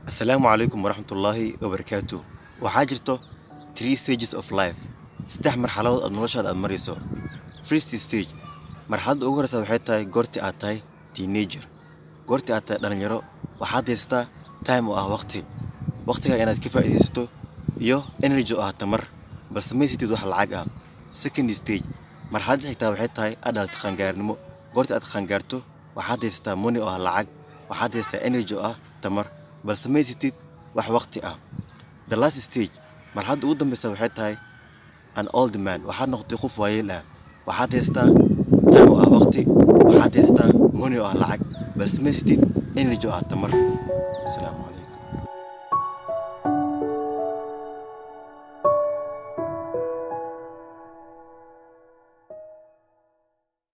Asalaamu calaykum waraxmatullaahi wabarakaatuh. Waxaa jirto three stages of life. Saddex marxaladood aad noloshaada aad marayso. First stage, marxaladda ugu horreysa waxay tahay goortii aad tahay teenager. Goortii aad tahay dhalinyaro, waxaad haystaa time oo ah waqti. Waqtiga inaad ka faa'iidaysato iyo energy oo ah tamar, balse ma haysatid wax lacag ah. Second stage, marxaladda xigtaa waxay tahay adult qaangaarnimo. Goortii aad qaangaarto, waxaad haystaa money oo ah lacag, waxaad haystaa energy oo ah tamar, balse ma haysatid wax waqti ah. The last stage, marxaladda ugu dambeysa waxay tahay an old man. Waxaad noqotay qof waayeel ah. Waxaad haystaa time oo ah waqti, waxaad haystaa money oo ah lacag, balse ma haysatid energy oo ah tamar. Asalaamu calaykum.